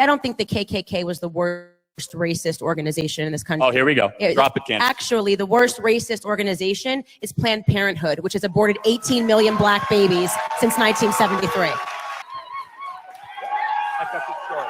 I don't think the KKK was the worst racist organization in this country. Oh, here we go. Drop it, Candace. Actually, the worst racist organization is Planned Parenthood, which has aborted 18 million black babies since 1973. I cut it short.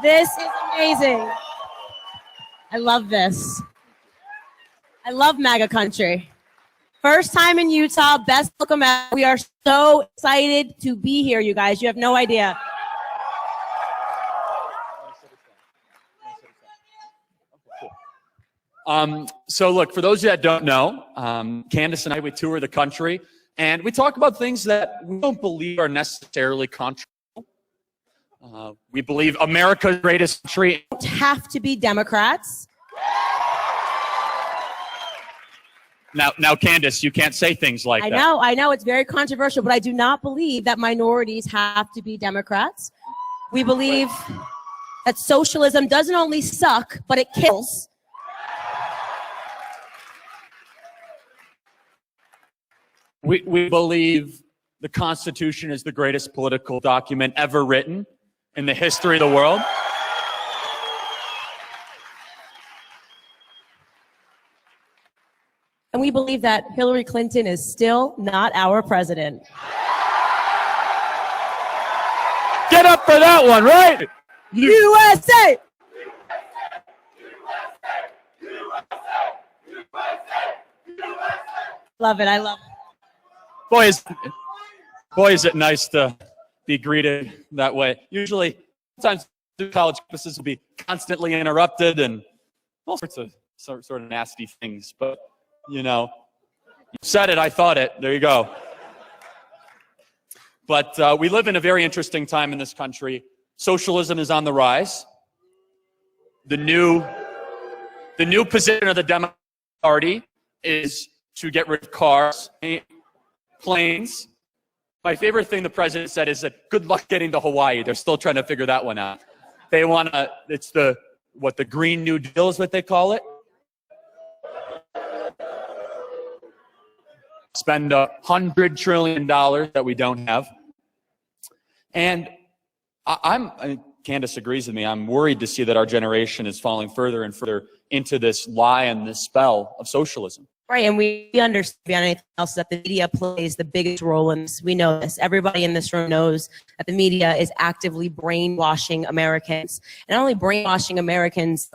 This is amazing. I love this. I love MAGA country. First time in Utah, best welcome out. We are so excited to be here, you guys. You have no idea. So look, for those of you that don't know, Candace and I, we tour the country, and we talk about things that we don't believe are necessarily controversial. We believe America's greatest country. Don't have to be Democrats. Now, Candace, you can't say things like that. I know, it's very controversial, but I do not believe that minorities have to be Democrats. We believe that socialism doesn't only suck, but it kills. We believe the Constitution is the greatest political document ever written in the history of the world. And we believe that Hillary Clinton is still not our president. Get up for that one, right? USA! Love it, I love it. Boy, is it nice to be greeted that way. Usually, sometimes college campuses will be constantly interrupted and all sorts of sort of nasty things. But, you know, you said it, I thought it. There you go. But we live in a very interesting time in this country. Socialism is on the rise. The new position of the Democratic Party is to get rid of cars, planes. My favorite thing the president said is that good luck getting to Hawaii. They're still trying to figure that one out. They want to, it's the Green New Deal is what they call it. Spend $100 trillion that we don't have. And Candace agrees with me. I'm worried to see that our generation is falling further and further into this lie and this spell of socialism. Right, and we understand beyond anything else that the media plays the biggest role in this. We know this. Everybody in this room knows that the media is actively brainwashing Americans. And not only brainwashing Americans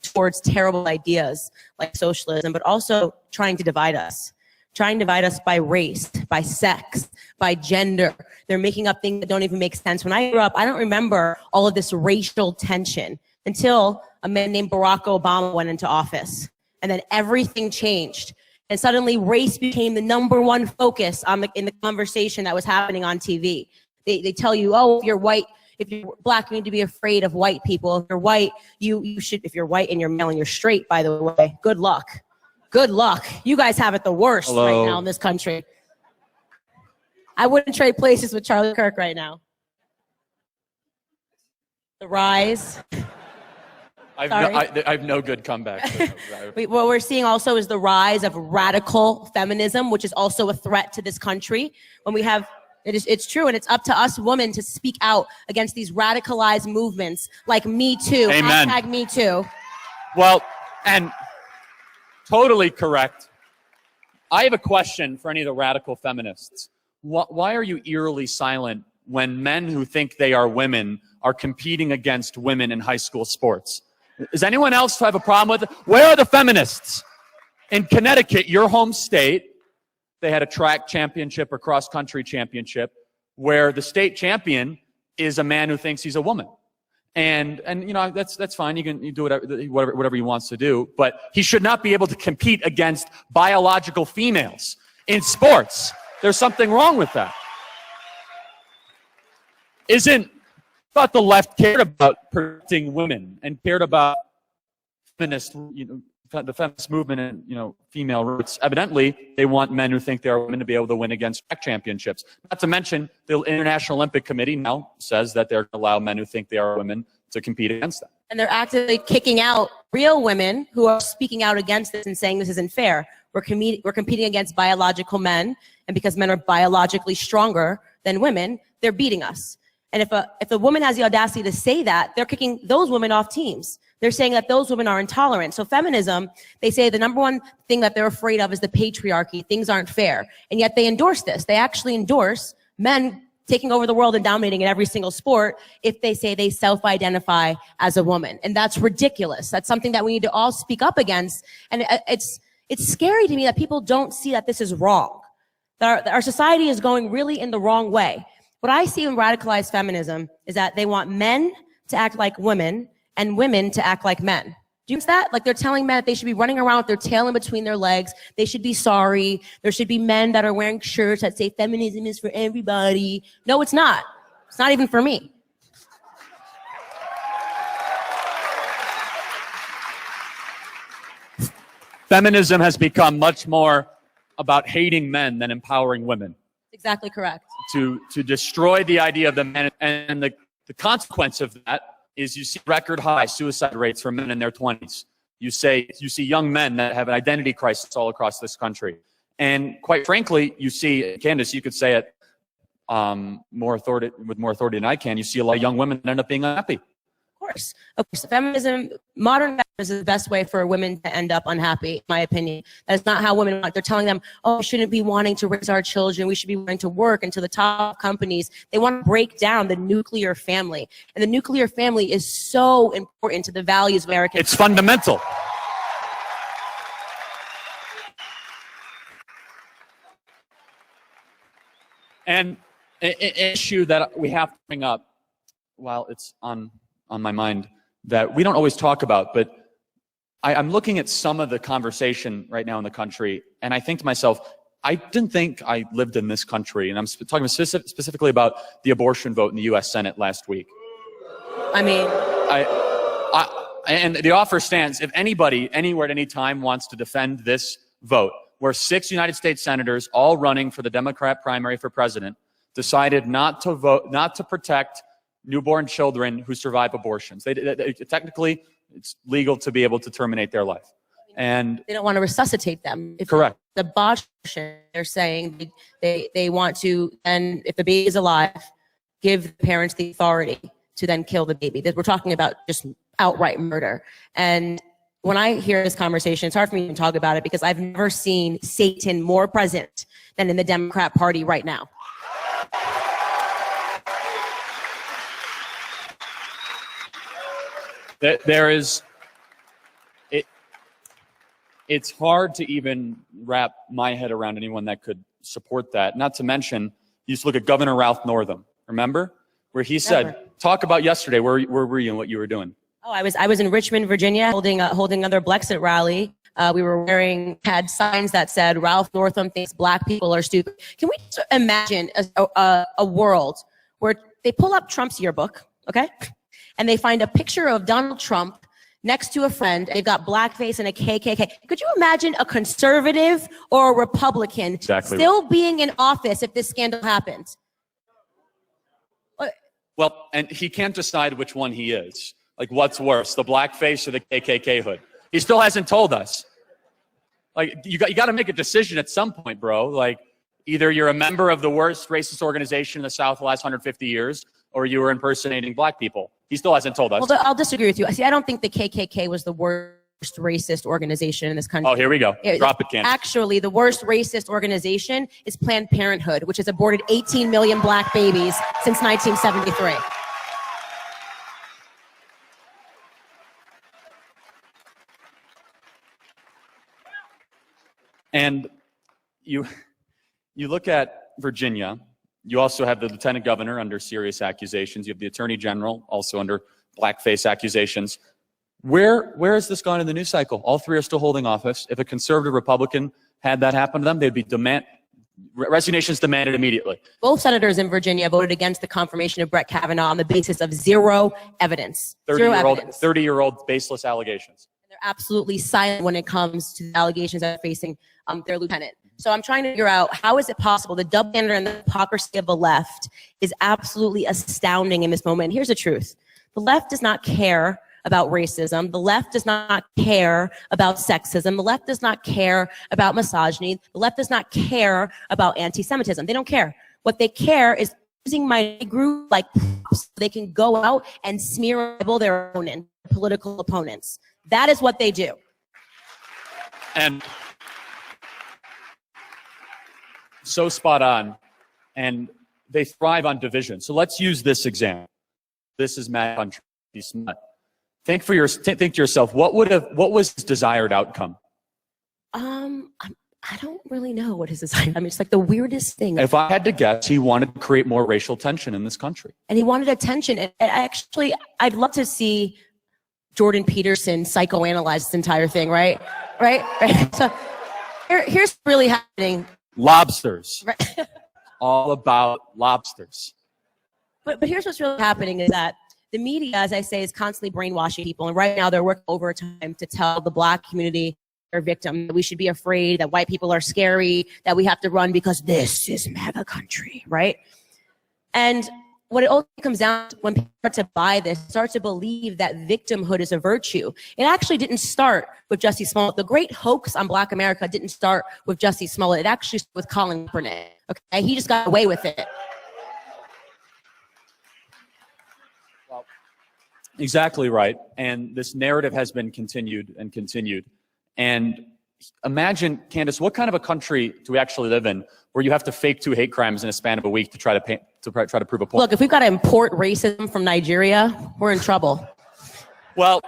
towards terrible ideas like socialism, but also trying to divide us. Trying to divide us by race, by sex, by gender. They're making up things that don't even make sense. When I grew up, I don't remember all of this racial tension until a man named Barack Obama went into office. And then everything changed. And suddenly race became the #1 focus in the conversation that was happening on TV. They tell you, oh, if you're white, if you're black, you need to be afraid of white people. If you're white, you should, if you're white and you're male and you're straight, by the way, good luck. Good luck. You guys have it the worst right now in this country. I wouldn't trade places with Charlie Kirk right now. The rise. I have no good comeback. What we're seeing also is the rise of radical feminism, which is also a threat to this country. When we have, it's true, and it's up to us women to speak out against these radicalized movements like Me Too. Amen. Hashtag Me Too. Well, and totally correct. I have a question for any of the radical feminists. Why are you eerily silent when men who think they are women are competing against women in high school sports? Does anyone else have a problem with it? Where are the feminists? In Connecticut, your home state, they had a track championship or cross-country championship where the state champion is a man who thinks he's a woman. And you know, that's fine. You do whatever he wants to do, but he should not be able to compete against biological females in sports. There's something wrong with that. Thought the left cared about protecting women and cared about feminist, the feminist movement and, female roots. Evidently, they want men who think they are women to be able to win against track championships. Not to mention, the International Olympic Committee now says that they're going to allow men who think they are women to compete against them. And they're actively kicking out real women who are speaking out against this and saying this isn't fair. We're competing against biological men, and because men are biologically stronger than women, they're beating us. And if a woman has the audacity to say that, they're kicking those women off teams. They're saying that those women are intolerant. So feminism, they say the number one thing that they're afraid of is the patriarchy. Things aren't fair. And yet they endorse this. They actually endorse men taking over the world and dominating in every single sport if they say they self-identify as a woman. And that's ridiculous. That's something that we need to all speak up against. And it's scary to me that people don't see that this is wrong. That our society is going really in the wrong way. What I see in radicalized feminism is that they want men to act like women and women to act like men. Do you see that? Like they're telling men that they should be running around with their tail in between their legs. They should be sorry. There should be men that are wearing shirts that say feminism is for everybody. No, it's not. It's not even for me. Feminism has become much more about hating men than empowering women. Exactly correct. To destroy the idea of the man, and the consequence of that is you see record high suicide rates for men in their 20s. You see young men that have an identity crisis all across this country. And quite frankly, you see, Candace, you could say it with more authority than I can, you see a lot of young women that end up being unhappy. Of course, feminism, modern feminism is the best way for women to end up unhappy, in my opinion. That's not how women want. They're telling them, oh, we shouldn't be wanting to raise our children. We should be wanting to work into the top companies. They want to break down the nuclear family. And the nuclear family is so important to the values of Americans. It's fundamental. And an issue that we have to bring up, while it's on my mind, that we don't always talk about, but I'm looking at some of the conversation right now in the country, and I think to myself, I didn't think I lived in this country, and I'm talking specifically about the abortion vote in the U.S. Senate last week. I mean, and the offer stands, if anybody, anywhere at any time wants to defend this vote, where 6 United States senators, all running for the Democrat primary for president, decided not to vote, not to protect newborn children who survive abortions. Technically, it's legal to be able to terminate their life. And they don't want to resuscitate them. Correct. The abortion, they're saying they want to, and if the baby is alive, give the parents the authority to then kill the baby. We're talking about just outright murder. And when I hear this conversation, it's hard for me to talk about it because I've never seen Satan more present than in the Democrat Party right now. It's hard to even wrap my head around anyone that could support that. Not to mention, you just look at Governor Ralph Northam, remember? Where he said, talk about yesterday, where were you and what you were doing? Oh, I was in Richmond, Virginia, holding another Blexit rally. We had signs that said, Ralph Northam thinks black people are stupid. Can we just imagine a world where they pull up Trump's yearbook, okay? And they find a picture of Donald Trump next to a friend. They've got blackface and a KKK. Could you imagine a conservative or a Republican still being in office if this scandal happened? Well, and he can't decide which one he is. Like, what's worse, the blackface or the KKK hood? He still hasn't told us. Like, you got to make a decision at some point, bro. Like, either you're a member of the worst racist organization in the South the last 150 years, or you were impersonating black people. He still hasn't told us. Well, I'll disagree with you. See, I don't think the KKK was the worst racist organization in this country. Oh, here we go. Drop it, Candace. Actually, the worst racist organization is Planned Parenthood, which has aborted 18 million black babies since 1973. And you look at Virginia. You also have the lieutenant governor under serious accusations. You have the attorney general also under blackface accusations. Where has this gone in the news cycle? All three are still holding office. If a conservative Republican had that happen to them, they'd be resignations demanded immediately. Both senators in Virginia voted against the confirmation of Brett Kavanaugh on the basis of zero evidence. 30-year-old baseless allegations. They're absolutely silent when it comes to the allegations that are facing their lieutenant. So I'm trying to figure out, how is it possible? The double standard and the hypocrisy of the left is absolutely astounding in this moment. And here's the truth. The left does not care about racism. The left does not care about sexism. The left does not care about misogyny. The left does not care about anti-Semitism. They don't care. What they care is using my group like props so they can go out and smear and libel their opponent, political opponents. That is what they do. And so spot on. And they thrive on division. So let's use this example. This is MAGA country. Think to yourself, what was his desired outcome? I don't really know what his design. I mean, it's like the weirdest thing. If I had to guess, he wanted to create more racial tension in this country. And he wanted attention. And actually, I'd love to see Jordan Peterson psychoanalyze this entire thing, right? Right? So here's what's really happening. Lobsters. Right. All about lobsters. But here's what's really happening is that the media, as I say, is constantly brainwashing people. And right now they're working overtime to tell the Black community they're victim, that we should be afraid, that white people are scary, that we have to run because this is MAGA country, right? And what it ultimately comes down to when people start to buy this, start to believe that victimhood is a virtue. It actually didn't start with Jussie Smollett. The great hoax on Black America didn't start with Jussie Smollett. It actually started with Colin Kaepernick. Okay, he just got away with it. Well, exactly right. And this narrative has been continued and continued. And imagine, Candace, what kind of a country do we actually live in where you have to fake 2 hate crimes in a span of a week to try to prove a point? Look, if we've got to import racism from Nigeria, we're in trouble. Well,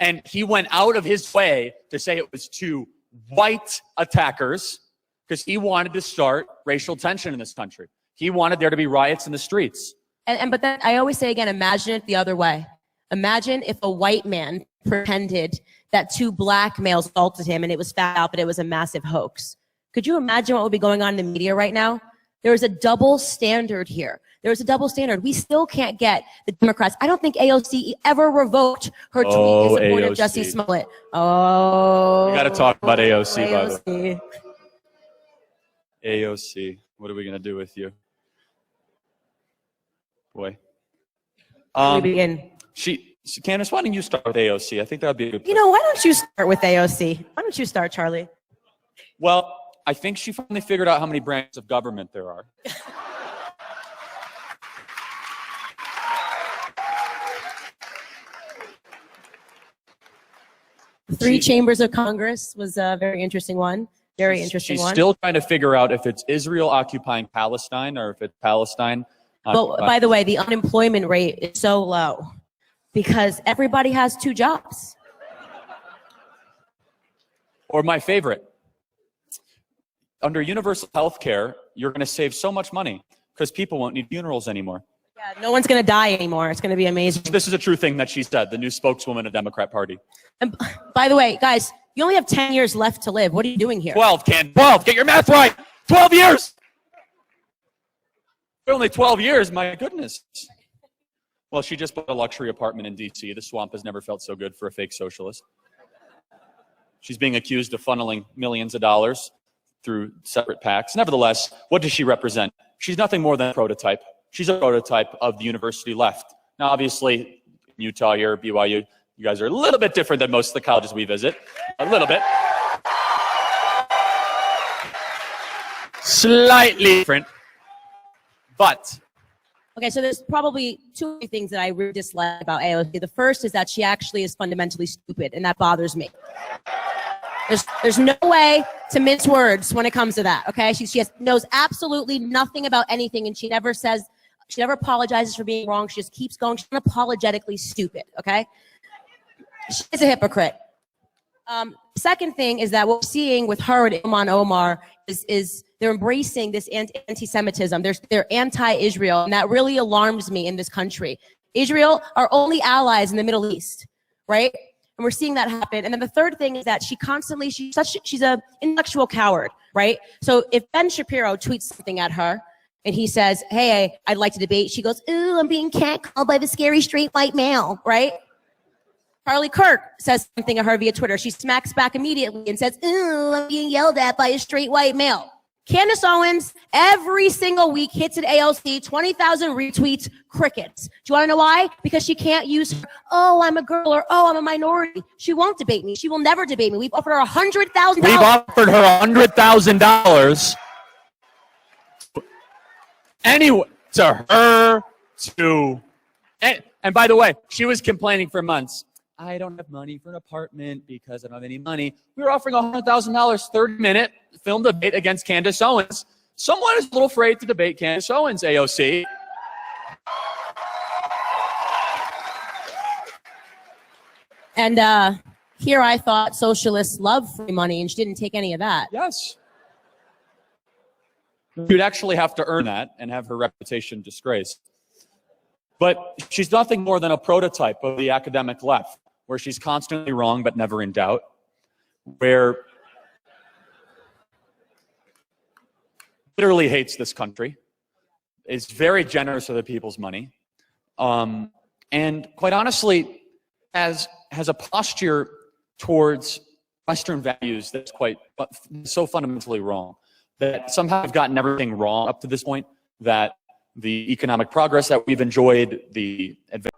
and he went out of his way to say it was 2 white attackers because he wanted to start racial tension in this country. He wanted there to be riots in the streets. But then I always say again, imagine it the other way. Imagine if a white man pretended that 2 Black males assaulted him and it was found out that it was a massive hoax. Could you imagine what would be going on in the media right now? There is a double standard here. There is a double standard. We still can't get the Democrats. I don't think AOC ever revoked her tweet in support of Jussie Smollett. Oh. We got to talk about AOC, AOC. by the way. AOC. What are we going to do with you? Boy. We begin. Candace, why don't you start with AOC? I think that would be a good place. You know, why don't you start with AOC? Why don't you start, Charlie? Well, I think she finally figured out how many branches of government there are. Three chambers of Congress was a very interesting one. Very interesting one. She's still trying to figure out if it's Israel occupying Palestine or if it's Palestine. But by the way, the unemployment rate is so low because everybody has 2 jobs. Or my favorite, under universal health care, you're going to save so much money because people won't need funerals anymore. Yeah, no one's going to die anymore. It's going to be amazing. This is a true thing that she said, the new spokeswoman of the Democrat Party. And by the way, guys, you only have 10 years left to live. What are you doing here? 12, Ken. 12. Get your math right. 12 years. Only 12 years. My goodness. Well, she just bought a luxury apartment in D.C. The swamp has never felt so good for a fake socialist. She's being accused of funneling millions of dollars through separate PACs. Nevertheless, what does she represent? She's nothing more than a prototype. She's a prototype of the university left. Now, obviously, Utah here, BYU, you guys are a little bit different than most of the colleges we visit. A little bit. Slightly different. But okay, so there's probably 2 things that I really dislike about AOC. The first is that she actually is fundamentally stupid, and that bothers me. There's no way to mince words when it comes to that, okay? She knows absolutely nothing about anything, and she never apologizes for being wrong. She just keeps going. She's unapologetically stupid, okay? She's a hypocrite. Second thing is that what we're seeing with her and Ilhan Omar is they're embracing this anti-Semitism. They're anti-Israel, and that really alarms me in this country. Israel are only allies in the Middle East, right? And we're seeing that happen. And then the third thing is that she's a intellectual coward, right? So if Ben Shapiro tweets something at her and he says, hey, I'd like to debate, she goes, ooh, I'm being catcalled by the scary straight white male, right? Charlie Kirk says something at her via Twitter. She smacks back immediately and says, ooh, I'm being yelled at by a straight white male. Candace Owens, every single week, hits at AOC, 20,000 retweets, crickets. Do you want to know why? Because she can't use her, oh, I'm a girl, or oh, I'm a minority. She won't debate me. She will never debate me. We've offered her $100,000. We've offered her $100,000. Anyway, to her, to, and by the way, she was complaining for months. I don't have money for an apartment because I don't have any money. We were offering $100,000, 30-minute film debate against Candace Owens. Someone is a little afraid to debate Candace Owens, AOC. And here I thought socialists love free money, and she didn't take any of that. Yes. You'd actually have to earn that and have her reputation disgraced. But she's nothing more than a prototype of the academic left, where she's constantly wrong but never in doubt, where literally hates this country, is very generous with the people's money, and quite honestly has a posture towards Western values that's quite so fundamentally wrong, that somehow have gotten everything wrong up to this point, that the economic progress that we've enjoyed, the advancement